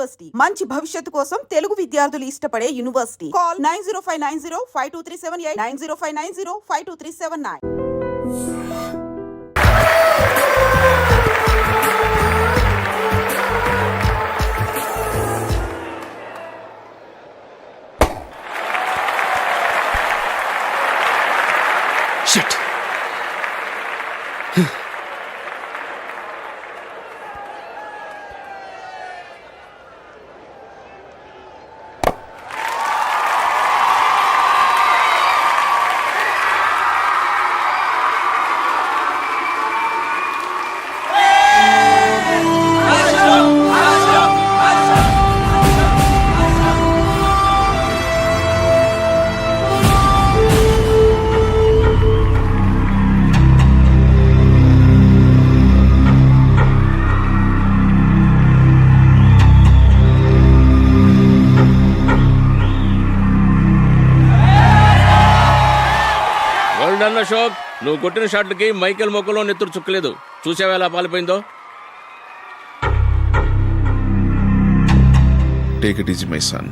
University మంచి భవిష్యత్తు కోసం తెలుగు విద్యార్థులు ఇష్టపడే యూనివర్సిటీ. కాల్ 9059052378 9059052379. Shit. అశోక్, నువ్వు కొట్టిన షాట్లకి మైకేల్ మొక్కలో నెత్తురు చుక్కలేదు. చూసావా ఎలా పాలిపోయిందో? Take it easy, my son.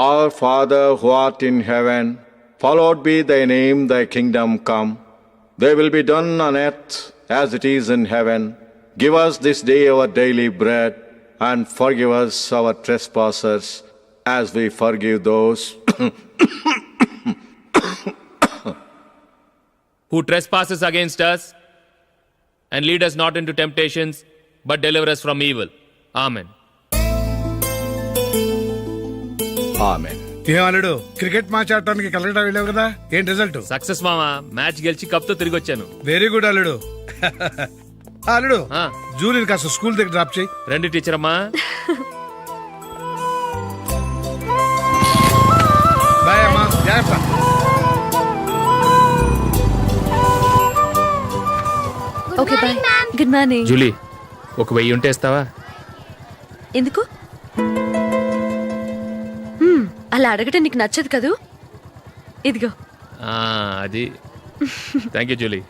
Our Father who art in heaven, hallowed be thy name, thy kingdom come. Thy will be done on earth as it is in heaven. Give us this day our daily bread, and forgive us our trespasses, as we forgive those who trespasses against us, and lead us not into temptations, but deliver us from evil. Amen. Amen. ఏమన్నాడు? Cricket match ఆడటానికి కలకటా వెళ్ళావు కదా, ఏం result? Success మామా, match గెలిచి cup తో తిరిగి వచ్చాను. వెరీ గుడ్ అల్లుడు. అల్లుడు, ఆ, జూనియర్ కాస్త స్కూల్ దగ్గర డ్రాప్ చేయి. రండి టీచర్ అమ్మా. బాయ్ అమ్మా, జాగ్రత్త. Okay bye. Good morning. Julie, ఒక 1000 ఉంటే ఇస్తావా? ఎందుకు? అలా అడగటం నీకు నచ్చదు కదూ. ఇదిగో. అది థ్యాంక్ యూ జూలీ.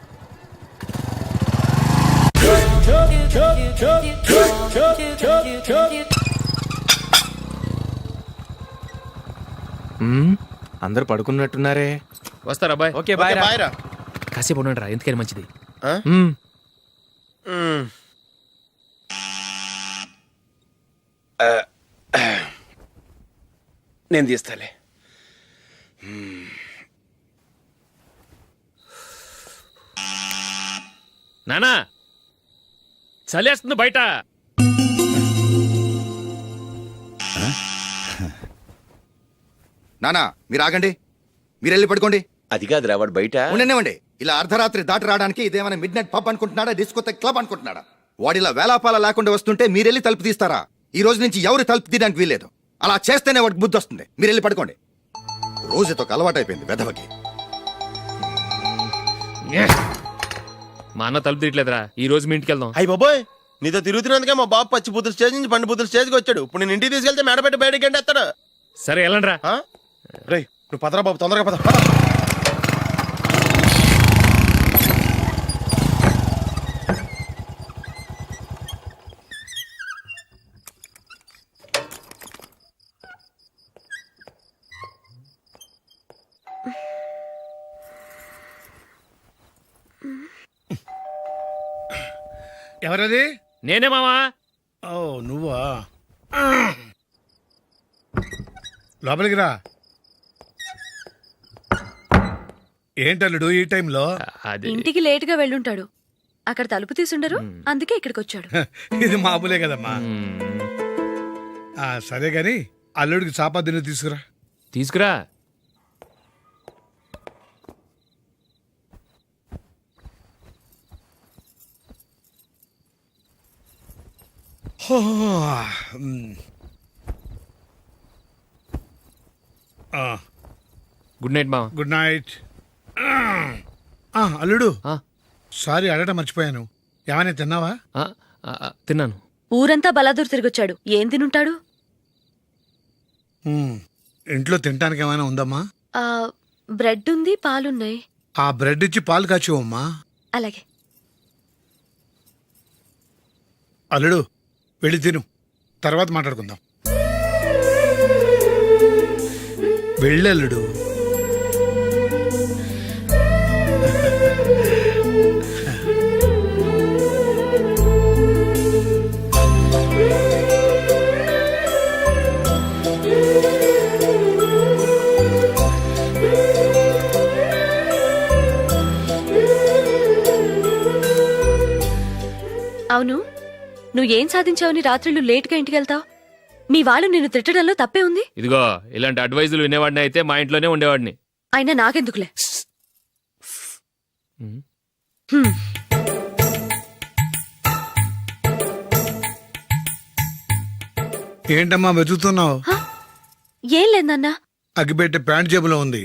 అందరు పడుకున్నట్టున్నారే. వస్తారా బాయ్? ఓకే బాయ్ రా. కాసేపు ఉండండి రా, ఎందుకని మంచిది. నేను తీస్తాలే. నానా, చలేస్తుంది బయట. నానా మీరు ఆగండి, మీరు వెళ్ళి పడుకోండి. అది కాదురా, వాడు బయట ఉండనివ్వండి. ఇలా అర్ధరాత్రి దాటి రావడానికి ఇదేమైనా mid night pub అనుకుంటున్నాడా, discotheque club అనుకుంటున్నాడా? వాడిలా వేలాపాల లేకుండా వస్తుంటే మీరెళ్ళి తలుపు తీస్తారా? ఈ రోజు నుంచి ఎవరు తలుపు తీయడానికి వీల్లేదు. అలా చేస్తేనే వాడికి బుద్ధి వస్తుంది. మీరు వెళ్ళి పడుకోండి. రోజుతో అలవాటు అయిపోయింది వెధవకి. మా అన్న తలుపు తీయట్లేదురా, ఈ రోజు మీ ఇంటికి వెళ్దాం. అయ్యి బాబోయ్, నీతో తిరుగుతున్నందుకే మా బాబు పచ్చి బుద్ధుల స్టేజ్ నుంచి పండు బుద్ధుల స్టేజ్కి వచ్చాడు. ఇప్పుడు నేను ఇంటికి తీసుకెళ్తే మేడపెట్టి బయటకి ఎండేస్తాడు. సరే వెళ్ళండి రా. రే నువ్వు పదరా బాబు, తొందరగా పద. ఎవరది? నేనే మామా. ఓ నువ్వా? లోపలికి రా. ఏంటల్లుడు ఈ టైంలో? అది ఇంటికి లేట్ గా వెళ్ళుంటాడు. అక్కడ తలుపు తీసుండరు, అందుకే ఇక్కడికి వచ్చాడు. ఇది మామూలే కదమ్మా. సరే గాని అల్లుడికి చాపాదిని తీసుకురా. తీసుకురా. గుడ్ నైట్ మామ. Good night. అల్లుడు, ఆ, సారీ అడగటం మర్చిపోయాను. ఏమైనా తిన్నావా? తిన్నాను. ఊరంతా బలాదూర్ తిరిగొచ్చాడు, ఏం తినుంటాడు? ఇంట్లో తినటానికి ఏమైనా ఉందమ్మా? బ్రెడ్ ఉంది, పాలున్నాయి. ఆ బ్రెడ్ ఇచ్చి పాలు కాచివమ్మా. అలాగే. అల్లుడు, వెళ్ళి తిను, తర్వాత మాట్లాడుకుందాం. వెళ్ళల్లుడు. అవును, నువ్వేం సాధించావని రాత్రులు లేట్గా ఇంటికి వెళ్తావు? మీ వాళ్ళు నిన్ను తిట్టడంలో తప్పే ఉంది. ఇదిగో ఇలాంటి అడ్వైజులు వినేవాడిని అయితే మా ఇంట్లోనే ఉండేవాడిని. అయినా నాకెందుకులే. ఏంటమ్మా వెతుకుతున్నావు? ఏం లేదన్నా. అగ్గిపెట్టె ప్యాంట్ జేబులో ఉంది.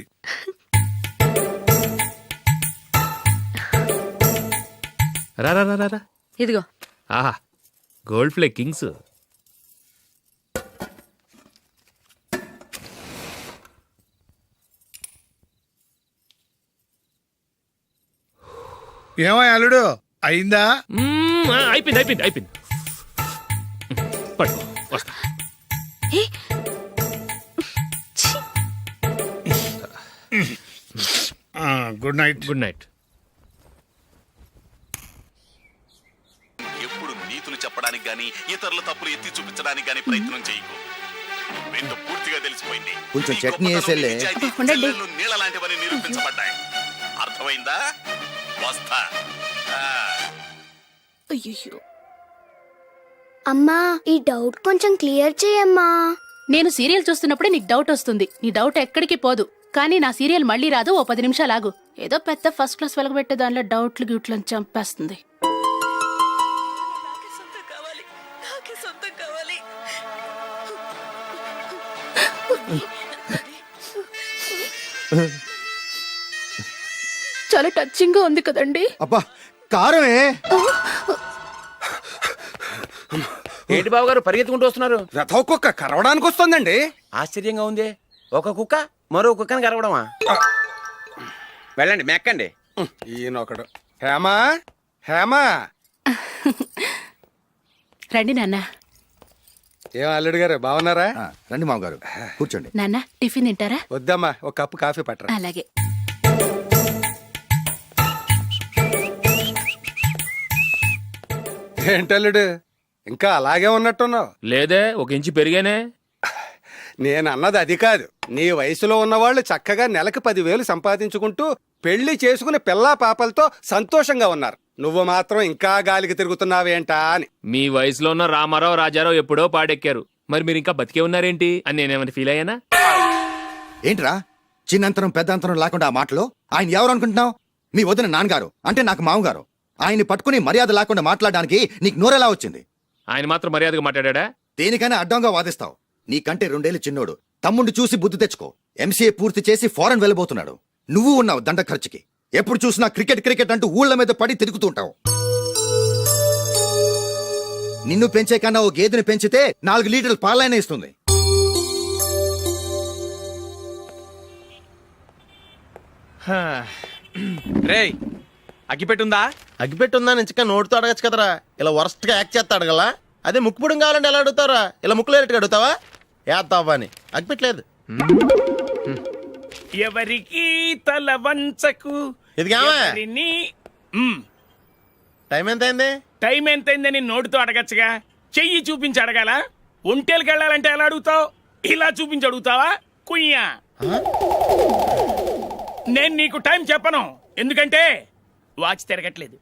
రా రా రా రా, రా. ఇదిగో. ఆహా, గోల్డ్ ప్లే కింగ్స్. ఏమో అల్లుడు, అయిందా? అయిపోయింది అయిపోయింది అయిపోయింది. పట్టు, వస్తా. ఏ, గుడ్ నైట్. Good night. ఎప్పుడు నీతులు చెప్పడానికి గాని ఇతరుల తప్పులు ఎత్తి చూపించడానికి గాని ప్రయత్నం చేయకు. రెండు పూర్తిగా తెలిసిపోయింది. కొంచెం నీ చట్నీ గొప్పతనం, వేసేలే. నిజాయితీ, చెల్లెళ్ళు నీళ్ళ లాంటివని నిరూపించబడ్డాయి. అర్థమైందా? వస్తా. అయ్యో. అమ్మా, ఈ డౌట్ కొంచెం క్లియర్ చేయమ్మా. నేను సీరియల్ చూస్తున్నప్పుడే నీకు డౌట్ వస్తుంది. నీ డౌట్ ఎక్కడికి పోదు. కానీ నా సీరియల్ మళ్ళీ రాదు. ఓ 10 నిమిషాలు ఆగు. ఏదో పెద్ద ఫస్ట్ క్లాస్ వెలగబెట్టే దానిలో డౌట్లు గ్యూట్లను చంపేస్తుంది. చాలా టచింగ్ గా ఉంది కదండి. అబ్బా కారమే. ఏంటి బాబు గారు పరిగెత్తుకుంటూ వస్తున్నారు? రథ కుక్క కరవడానికి వస్తుందండి. ఆశ్చర్యంగా ఉంది. ఒక కుక్క మరో కుక్కని కరవడమా? వెళ్ళండి, మెక్కండి. ఈయనొకడు. హేమా, హేమా. రండి నాన్న. ఏం అల్లుడు గారు బాగున్నారా? రండి మామగారు, కూర్చోండి. నాన్న టిఫిన్ తింటారా? వద్దమ్మా, ఒక కప్పు కాఫీ పట్టరా. అలాగే. ఏంటల్లుడు ఇంకా అలాగే ఉన్నట్టున్నావు? లేదే, 1 ఇంచు పెరిగానే. నేను అన్నది అది కాదు. నీ వయసులో ఉన్నవాళ్ళు చక్కగా నెలకు 10,000 సంపాదించుకుంటూ పెళ్లి చేసుకుని పిల్లా పాపలతో సంతోషంగా ఉన్నారు. నువ్వు మాత్రం ఇంకా గాలికి తిరుగుతున్నావేంటా అని. మీ వయసులో ఉన్న రామారావు రాజారావు ఎప్పుడో పాడెక్కారు. మరి మీరు ఇంకా బతికే ఉన్నారేంటి అని నేనేమైనా ఫీల్ అయ్యానా? ఏంట్రా చిన్నంతరం పెద్దంతరం లేకుండా ఆ మాటలు? ఆయన ఎవరు అనుకుంటున్నావు? మీ వదిన నాన్నగారు, అంటే నాకు మామగారు. ఆయన్ని పట్టుకుని మర్యాద లేకుండా మాట్లాడడానికి నీకు నోరెలా వచ్చింది? ఆయన మాత్రం మర్యాదగా మాట్లాడా? దేనికైనా అడ్డంగా వాదిస్తావు. నీకంటే 2 ఏళ్ళు చిన్నోడు. తమ్ముండి చూసి బుద్ధి తెచ్చుకో. ఎంసీఏ పూర్తి చేసి ఫారెన్ వెళ్ళబోతున్నాడు. నువ్వు ఉన్నావు దండ ఖర్చుకి. ఎప్పుడు చూసినా క్రికెట్ క్రికెట్ అంటూ ఊళ్ళ మీద పడి తిరుగుతుంటావు. నిన్ను పెంచే కన్నా ఓ గేదెని పెంచితే 4 లీటర్ల పాలైనా ఇస్తుంది. రేయ్, అగ్గిపెట్టుందా? అగ్గిపెట్టుందా నుంచి నోటితో అడగచ్చు కదరా. ఇలా వరస్ట్ గా యాక్ట్ చేస్తా అడగలా? అదే ముక్కుపుడం కావాలంటే ఎలా అడుగుతారా? ఇలా ముక్కులేటట్టుగా అడుగుతావా? ఏత్తావా అని. అగ్గిపెట్టలేదు. ఎవరికి తల వంచకు. ఇదిగామా టైం ఎంత అయింది? టైం ఎంతైందని నోటితో అడగచ్చుగా. చెయ్యి చూపించి అడగాల? ఒంటేలకు వెళ్ళాలంటే ఎలా అడుగుతావు? ఇలా చూపించి అడుగుతావా? కుయ్యా. నేను నీకు టైం చెప్పను, ఎందుకంటే వాచ్ తిరగట్లేదు.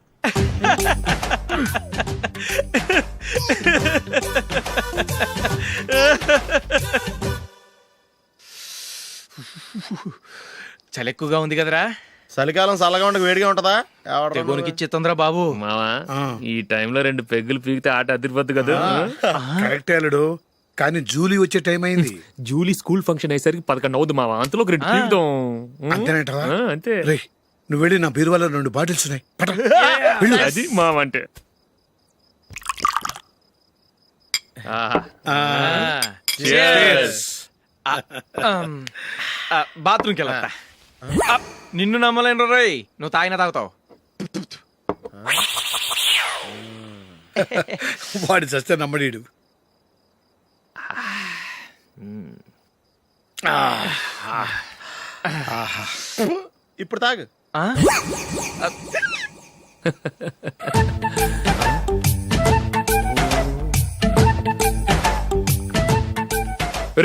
చలి ఎక్కువగా ఉంది కదరా. చలికాలం చల్లగా ఉండక వేడిగా ఉంటదా? ఇచ్చేతుందిరా బాబు. మావా, ఈ టైంలో 2 పెగ్గులు పీకితే ఆట అదిరిపోద్దు కదా. కరెక్టే అల్లుడు, కానీ జూలీ వచ్చే టైం అయింది. జూలీ స్కూల్ ఫంక్షన్ అయ్యేసరికి 11 అవుద్ది మావా. అంతలో 2 పీకుదాం. అంతేనేటవా? అంతే. రేయ్, నువ్వు వెళ్ళి నా బీరువాలో 2 బాటిల్స్ ఉన్నాయి. పట. అది మావా అంటే. బాత్రూమ్కి వెళ్ళా. నిన్ను నమ్మలేను రోయ్, నువ్వు తాగినా తాగుతావు. వాడి చస్తే నమ్మడీడు. ఇప్పుడు తాగు.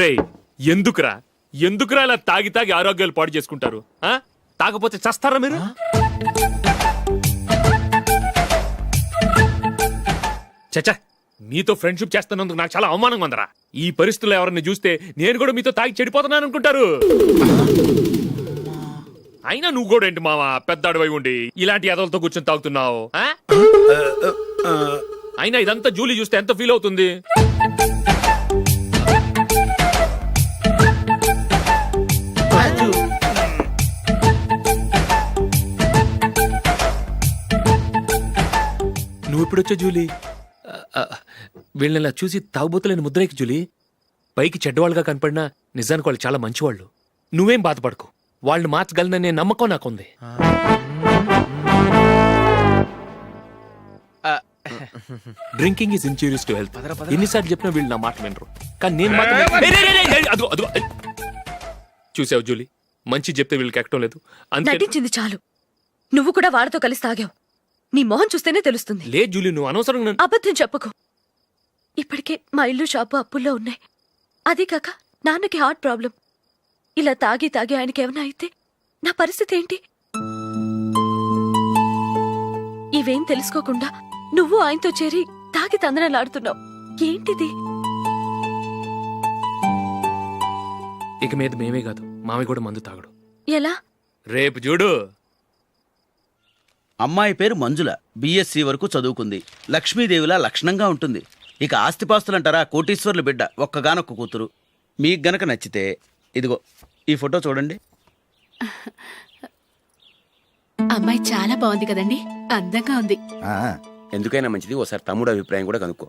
రేయ్ ఎందుకురా ఇలా తాగి తాగి ఆరోగ్యాలు పాడు చేసుకుంటారు? తాగపోతే చస్తారా మీరు? చచ్చా, మీతో ఫ్రెండ్షిప్ చేస్తున్నందుకు నాకు చాలా అవమానంగా ఉందరా. ఈ పరిస్థితుల్లో ఎవరిని చూస్తే నేను కూడా మీతో తాగి చెడిపోతున్నాను అనుకుంటారు. అయినా నువ్వు కూడా ఏంటి మావా, పెద్ద అడవై ఉండి ఇలాంటి ఎదలతో కూర్చొని తాగుతున్నావు? అయినా ఇదంతా జూలీ చూస్తే ఎంత ఫీల్ అవుతుంది? నువ్వు ఎప్పుడొచ్చా జూలీ? వీళ్ళని ఇలా చూసి తాగుబోతులేని ముద్రేకి జూలీ. పైకి చెడ్డవాళ్ళుగా కనపడినా నిజానికి వాళ్ళు చాలా మంచివాళ్ళు. నువ్వేం బాధపడకు, వాళ్ళని మార్చగలననే నమ్మకం నాకుంది. Drinking is injurious to health. ఎన్నిసార్లు చెప్పినా వీళ్ళు నా మాట వినరు. కానీ నేను మాత్రం చూసావు జూలీ, మంచి చెప్తే వీళ్ళకి ఎక్కడం లేదు. నటించింది చాలు. నువ్వు కూడా వాడితో కలిసి తాగావు. నీ మొహం చూస్తేనే తెలుస్తుంది. లేదు జూలీ, నువ్వు అనవసరంగా అబద్ధం చెప్పకు. ఇప్పటికే మా ఇల్లు షాపు అప్పుల్లో ఉన్నాయి. అదే కాక నాన్నకి హార్ట్ ప్రాబ్లం. ఇలా తాగి తాగి ఆయనకి ఏమైనా అయితే నా పరిస్థితి ఏంటి? ఇవేం తెలుసుకోకుండా నువ్వు ఆయనతో చేరి తాగి తందనాలాడుతున్నావు. ఏంటిది? ఇక మీద మేమే కాదు, మామి కూడా మందు తాగడు. ఎలా? రేపు చూడు. అమ్మాయి పేరు మంజుల, బిఎస్సి వరకు చదువుకుంది. లక్ష్మీదేవిలా లక్షణంగా ఉంటుంది. ఇక ఆస్తిపాస్తులంటారా, కోటీశ్వర్ల బిడ్డ, ఒక్కగానొక్క కూతురు. మీకు గనక నచ్చితే ఇదిగో ఈ ఫోటో చూడండి. అమ్మాయి చాలా బాగుంది కదండి, అందంగా ఉంది. ఎందుకైనా మంచిది ఓసారి తమ్ముడు అభిప్రాయం కూడా కనుక్కో.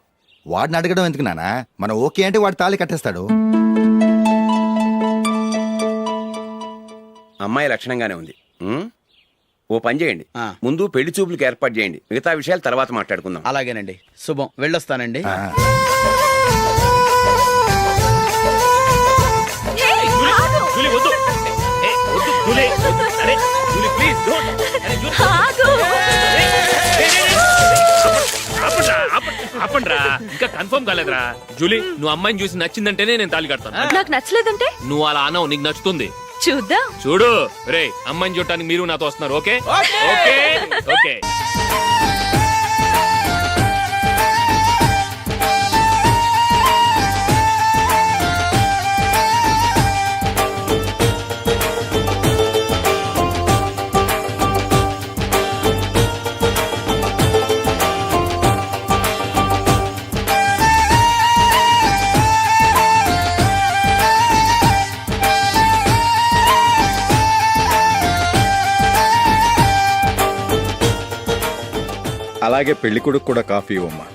వాడిని అడగడం ఎందుకు నానా? మనం ఓకే అంటే వాడు తాళి కట్టేస్తాడు. అమ్మాయి లక్షణంగానే ఉంది. ఓ పని చేయండి, ముందు పెళ్లి చూపులకు ఏర్పాటు చేయండి. మిగతా విషయాలు తర్వాత మాట్లాడుకుందాం. అలాగేనండి, శుభం, వెళ్ళొస్తానండి. జూలీ వద్దు. వద్దు జూలీ. అరే జూలీ ప్లీజ్ డోంట్. అరే జూలీ ఆపండ్రా, ఇంకా కన్ఫర్మ్ కాలేదురా. జూలీ, నువ్వు అమ్మాయిని చూసి నచ్చిందంటేనే నేను తాళి కడతాను. నాకు నచ్చలేదంటే? నువ్వు అలా అనవు, నీకు నచ్చుతుంది. చూద్దాం. చూడు రే, అమ్మాయిని చూడటానికి మీరు నాతో వస్తున్నారు. Okay okay okay. అలాగే పెళ్లి కొడుకు కూడా కాఫీ ఇవ్వమ్మా.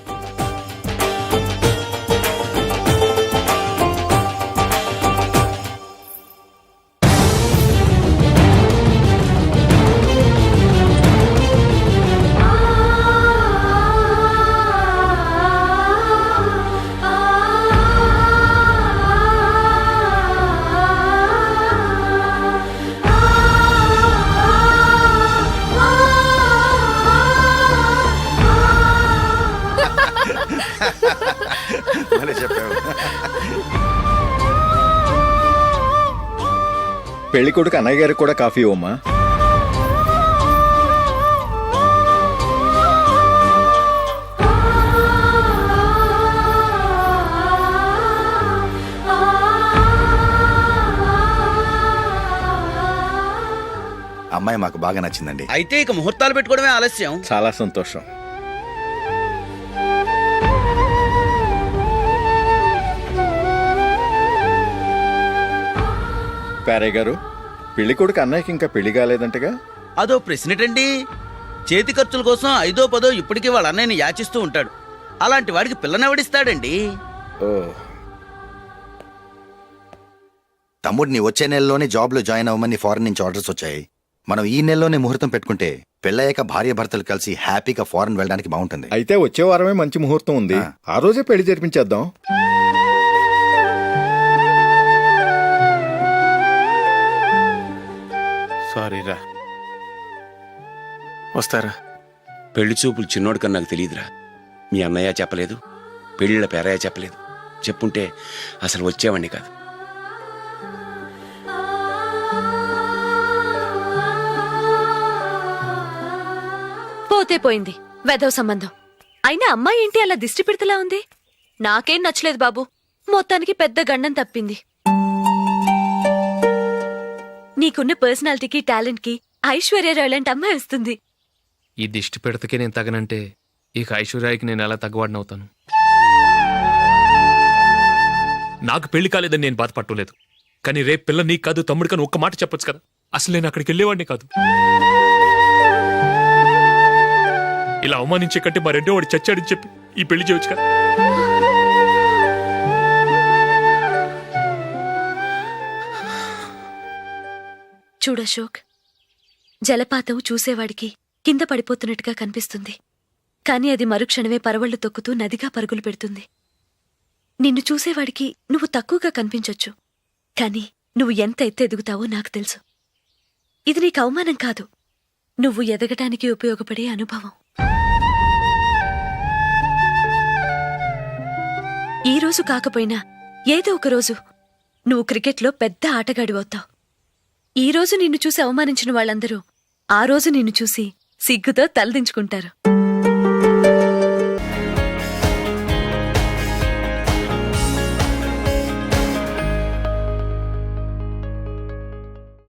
పెళ్లి కొడుకు అన్నయ్య గారికి కూడా కాఫీ ఇవ్వమ్మా. అమ్మాయి మాకు బాగా నచ్చిందండి. అయితే ఇక ముహూర్తాలు పెట్టుకోవడమే ఆలస్యం. చాలా సంతోషం. పేరయ్య గారు, పెళ్లి కొడుకు అన్నయ్యకి ఇంకా పెళ్లి కాలేదంటగా? అదో ప్రశ్నటండి. చేతి ఖర్చుల కోసం 5ో 10 ఇప్పటికీ వాళ్ళ అన్నయ్యని యాచిస్తూ ఉంటాడు. అలాంటి వాడికి పిల్లనెవడిస్తాడండి? ఓ, తమ్ముడిని వచ్చే నెలలోనే జాబ్ లో జాయిన్ అవ్వమని ఫారెన్ నుంచి ఆర్డర్స్ వచ్చాయి. మనం ఈ నెలలోనే ముహూర్తం పెట్టుకుంటే పెళ్ళయ్యాక భార్య భర్తలు కలిసి హ్యాపీగా ఫారెన్ వెళ్ళడానికి బాగుంటుంది. అయితే వచ్చే వారమే మంచి ముహూర్తం ఉంది, ఆ రోజే పెళ్లి జరిపించేద్దాం. సారీరా, వస్తారా? పెళ్లి చూపులు చిన్నోడు కన్నా నాకు తెలియదురా. మీ అన్నయ్య చెప్పలేదు, పెళ్ళిళ్ళ పేరయ్య చెప్పలేదు. చెప్పుంటే అసలు వచ్చేవాడిని కాదు. పోతే పోయింది వెధవ సంబంధం. అయినా అమ్మాయి ఏంటి అలా దిష్టి పెడతలా ఉంది? నాకేం నచ్చలేదు బాబు. మొత్తానికి పెద్ద గండం తప్పింది. నీకున్న పర్సనాలిటీకి టాలెంట్కి ఐశ్వర్యరావు లాంటి అమ్మాయి వస్తుంది. ఈ దిష్టి పెడతకే నేను తగనంటే ఇక ఐశ్వర్యానికి నేను ఎలా తగ్గవాడినవుతాను? నాకు పెళ్లి కాలేదని నేను బాధపట్టలేదు, కానీ రేపు పిల్ల నీకు కాదు తమ్ముడు కానీ ఒక్క మాట చెప్పొచ్చు కదా. అసలు నేను అక్కడికి వెళ్ళేవాడిని కాదు. ఇలా అవమానించే కంటే మా రెండో వాడు చచ్చాడని చెప్పి ఈ పెళ్లి చేయొచ్చు కదా. చూడశోక్, జలపాతం చూసేవాడికి కింద పడిపోతున్నట్టుగా కనిపిస్తుంది, కాని అది మరుక్షణమే పరవళ్లు తొక్కుతూ నదిగా పరుగులు పెడుతుంది. నిన్ను చూసేవాడికి నువ్వు తక్కువగా కనిపించొచ్చు, కాని నువ్వు ఎంత ఎత్తు ఎదుగుతావో నాకు తెలుసు. ఇది నీకు అవమానం కాదు, నువ్వు ఎదగటానికి ఉపయోగపడే అనుభవం. ఈ రోజు కాకపోయినా ఏదో ఒక రోజు నువ్వు క్రికెట్లో పెద్ద ఆటగాడివవుతావు. ఈ రోజు నిన్ను చూసి అవమానించిన వాళ్ళందరూ ఆ రోజు నిన్ను చూసి సిగ్గుతో తలదించుకుంటారు.